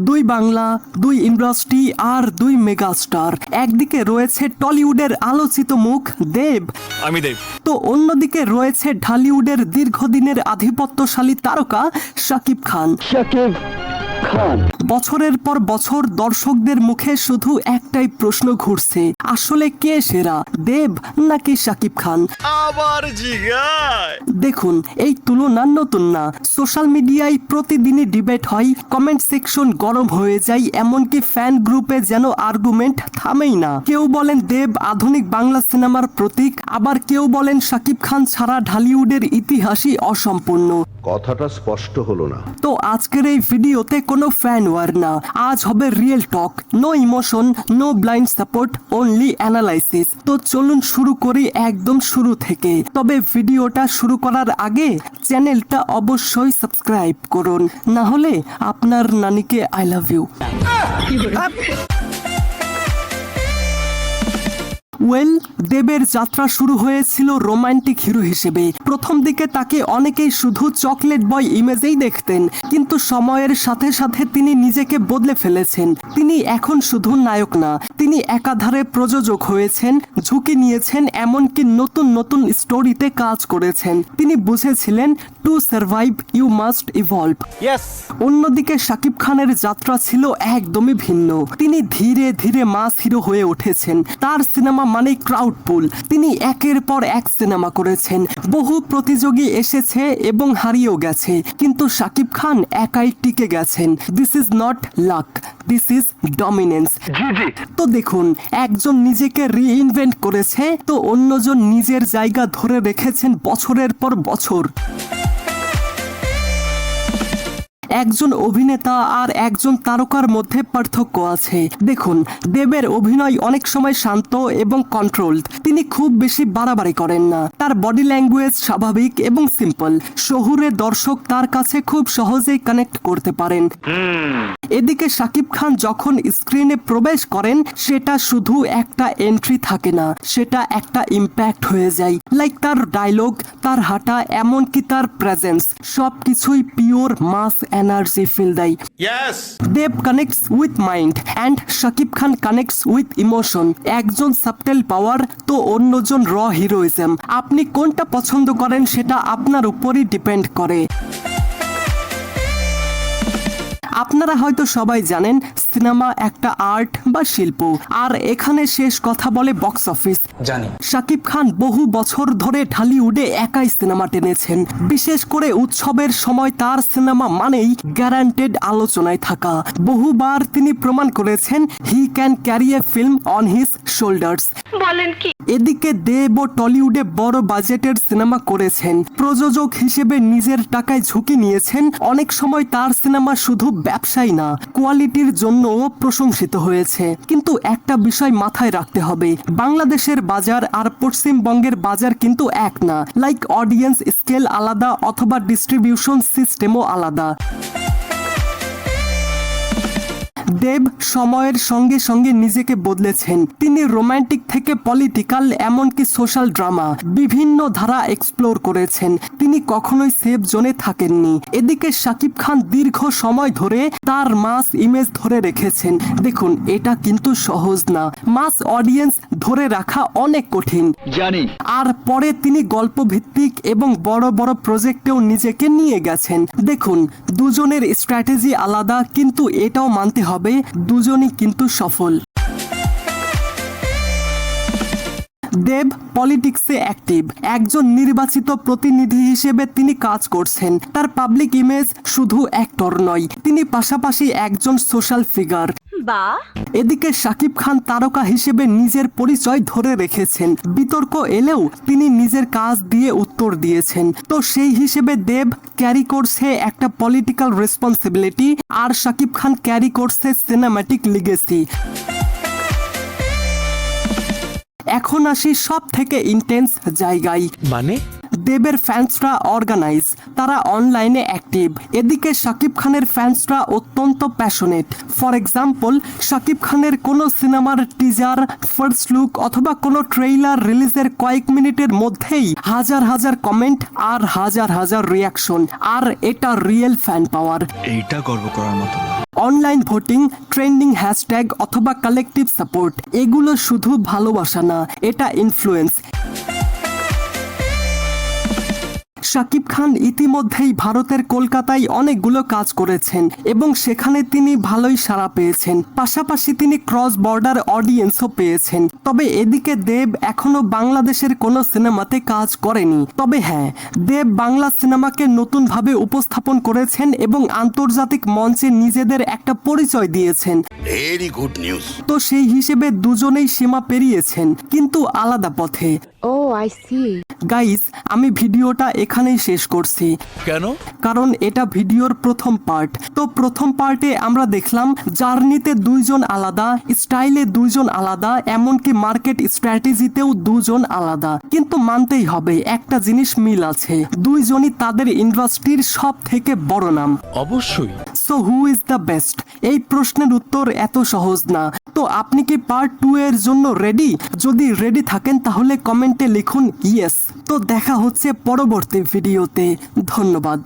দুই বাংলা, দুই ইন্ডাস্ট্রি আর দুই মেগাস্টার। একদিকে রয়েছে টলিউডের আলোচিত মুখ দেব, আমি দেব, তো অন্যদিকে রয়েছে ঢালিউডের দীর্ঘদিনের আধিপত্যশালী তারকা শাকিব খান। বছরের পর বছর দর্শকদের মুখে শুধু একটাই প্রশ্ন ঘুরছে, আসলে কে সেরা, দেব নাকি শাকিব খান? আবার জিগায়। দেখুন, এই তুলনা নতুন না। সোশ্যাল মিডিয়ায় প্রতিদিনই ডিবেট হয়, কমেন্ট সেকশন গরম হয়ে যায়, এমনকি ফ্যান গ্রুপে যেন আর্গুমেন্ট থামেই না। কেউ বলেন দেব আধুনিক বাংলা সিনেমার প্রতীক, আবার কেউ বলেন শাকিব খান ছাড়া ঢালিউডের ইতিহাসই অসম্পূর্ণ। কথাটা স্পষ্ট হলো না। তো আজকের এই ভিডিওতে কোনো ফ্যান ওয়ার না, আজ হবে real talk, no emotion, no blind support, only analysis. তো চলুন শুরু করি একদম শুরু থেকে। তবে ভিডিওটা শুরু করার আগে চ্যানেলটা অবশ্যই সাবস্ক্রাইব করুন, না হলে আপনার নানিকে আই লাভ ইউ। দেবের যাত্রা শুরু হয়েছিল রোমান্টিক হিরো হিসেবে। প্রথম দিকে তাকে অনেকেই শুধু চকলেট বয় ইমেজেই দেখতেন, কিন্তু সময়ের সাথে সাথে তিনি নিজেকে বদলে ফেলেছেন। তিনি এখন শুধু নায়ক না, তিনি একাধারে প্রযোজক হয়েছেন, ঝুঁকি নিয়েছেন, এমনকি নতুন নতুন স্টোরিতে কাজ করেছেন। তিনি বুঝেছিলেন to survive you must evolve. অন্যদিকে শাকিব খানের যাত্রা ছিল একদমই ভিন্ন। তিনি ধীরে ধীরে মাস হিরো হয়ে উঠেছেন। তার সিনেমা মানে ক্রাউড পুল। তিনি একের পর এক সিনেমা করেছেন, বহু প্রতিযোগী এসেছে এবং হারিয়েও গেছে, কিন্তু শাকিব খান একাই টিকে গেছেন। This is not lakh, this is dominance. তো দেখুন, একজন নিজেকে রিইনভেন্ট করেছে, তো অন্যজন নিজের জায়গা ধরে রেখেছেন বছরের পর বছর। একজন অভিনেতা আর একজন তারকার মধ্যে পার্থক্য আছে। দেখুন, দেবের অভিনয় অনেক সময় শান্ত এবং কন্ট্রোলড। তিনি খুব বেশি বাড়াবাড়ি করেন না, তার বডি ল্যাঙ্গুয়েজ স্বাভাবিক এবং সিম্পল। শহুরে দর্শক তার কাছে খুব সহজেই কানেক্ট করতে পারেন। এদিকে শাকিব খান যখন স্ক্রিনে প্রবেশ করেন, সেটা শুধু একটা এন্ট্রি থাকে না, সেটা একটা ইম্প্যাক্ট হয়ে যায়। লাইক তার ডায়লগ, তার হাঁটা, এমনকি তার প্রেজেন্স, সবকিছুই পিওর মাস এনার্জি ফিল দেয়। Dev connects with mind and Shakib Khan connects with emotion. একজন সাবটেল পাওয়ার, তো অন্যজন র হিরোইজম। আপনি কোনটা পছন্দ করেন সেটা আপনার উপরই ডিপেন্ড করে। আপনারা হয়তো সবাই জানেন সিনেমা একটা আর্ট বা শিল্প, আর এখানে শেষ কথা বলে বক্স অফিস। জানি শাকিব খান বহু বছর ধরে ঢালিউডে একাই সিনেমা টেনেছেন। বিশেষ করে উৎসবের সময় তার সিনেমা মানেই গ্যারান্টেড আলোচনায় থাকা। বহুবার তিনি প্রমাণ করেছেন he can carry a film on his shoulders. বলেন কি? এদিকে দেব ও টলিউডে বড় বাজেটের সিনেমা করেছেন, প্রযোজক হিসেবে নিজের টাকায় ঝুঁকি নিয়েছেন। অনেক সময় তার সিনেমা শুধু ব্যবসায়ী না, কোয়ালিটির জন্য প্রশংসিত হয়েছে। কিন্তু একটা বিষয় মাথায় রাখতে হবে, বাংলাদেশের বাজার আর পশ্চিমবঙ্গের বাজার কিন্তু এক না। লাইক অডিয়েন্স স্কেল আলাদা, অথবা ডিস্ট্রিবিউশন সিস্টেমও আলাদা। দেব সময়ের সঙ্গে সঙ্গে নিজেকে বদলেছেন। তিনি রোমান্টিক থেকে পলিটিক্যাল, এমনকি সোশ্যাল ড্রামা, বিভিন্ন ধারা এক্সপ্লোর করেছেন। তিনি কখনোই সেফ জোনে থাকেননি। এদিকে শাকিব খান দীর্ঘ সময় ধরে তার মাস ইমেজ ধরে রেখেছেন। দেখুন, এটা কিন্তু সহজ না। মাস অডিয়েন্স ধরে রাখা অনেক কঠিন, জানি। আর পরে তিনি গল্প ভিত্তিক এবং বড় বড় প্রজেক্টেও নিজেকে নিয়ে গেছেন। দেখুন, দুজনের স্ট্র্যাটেজি আলাদা, কিন্তু এটাও মানতে হবে দুজনই কিন্তু সফল। দেব পলিটিক্সে অ্যাক্টিভ, একজন নির্বাচিত প্রতিনিধি হিসেবে তিনি কাজ করছেন। তার পাবলিক ইমেজ শুধু অ্যাক্টর নয়, তিনি পাশাপাশি একজন সোশ্যাল ফিগার। এদিকে শাকিব খান তারকা হিসেবে নিজের পরিচয় ধরে রেখেছেন। বিতর্ক এলেও তিনি নিজের কাজ দিয়ে উত্তর দিয়েছেন। তো সেই হিসেবে দেব ক্যারি করছে একটা পলিটিক্যাল রেসপন্সিবিলিটি, আর শাকিব খান ক্যারি করছে সিনেম্যাটিক লিগেসি। এখন আসি সব থেকে ইন্টেন্স জায়গায়, মানে দেবের ফ্যান্সরা অর্গানাইজ, তারা অনলাইনে অ্যাক্টিভ। এদিকে শাকিব খানের ফ্যান্সরা অত্যন্ত প্যাশনেট। ফর এক্সাম্পল, শাকিব খানের কোনো সিনেমার টিজার, ফার্স্ট লুক অথবা কোনো ট্রেইলার রিলিজের কয়েক মিনিটের মধ্যেই হাজার হাজার কমেন্ট আর হাজার হাজার রিয়াকশন। আর এটা রিয়েল ফ্যান পাওয়ার। এইটা গর্ব করার মতো। অনলাইন ভোটিং, ট্রেন্ডিং হ্যাশট্যাগ অথবা কালেকটিভ সাপোর্ট, এগুলো শুধু ভালোবাসা না, এটা ইনফ্লুয়েন্স। শাকিব খান ইতিমধ্যেই ভারতের কলকাতায় অনেকগুলো কাজ করেছেন এবং সেখানে তিনি ভালোই সাড়া পেয়েছেন। পাশাপাশি তিনি ক্রস বর্ডার অডিয়েন্সও পেয়েছেন। তবে এদিকে দেব এখনো বাংলাদেশের কোনো সিনেমাতে কাজ করেনি। তবে হ্যাঁ, দেব বাংলা সিনেমাকে নতুনভাবে উপস্থাপন করেছেন এবং আন্তর্জাতিক মঞ্চে নিজেদের একটা পরিচয় দিয়েছেন। Very good news. তো সেই হিসেবে দুজনেই সীমা পেরিয়েছেন, কিন্তু আলাদা পথে। Oh, I see. গাইস, আমি ভিডিওটা এখানেই শেষ করছি। কেন? কারণ এটা ভিডিওর প্রথম পার্ট। তো প্রথম পার্টে আমরা দেখলাম জার্নিতে দুইজন আলাদা, স্টাইলে দুইজন আলাদা, এমনকি মার্কেট স্ট্র্যাটেজিতেও দুজন আলাদা। কিন্তু মানতেই হবে একটা জিনিস মিল আছে, দুইজনই তাদের ইন্ডাস্ট্রির সব থেকে বড় নাম। অবশ্যই। So who is the best? এই প্রশ্নের উত্তর এত সহজ না। তো আপনি কি পার্ট 2 এর জন্য রেডি? যদি রেডি থাকেন তাহলে কমেন্টে লিখুন ইয়েস। তো দেখা হচ্ছে পরবর্তী ভিডিওতে। ধন্যবাদ।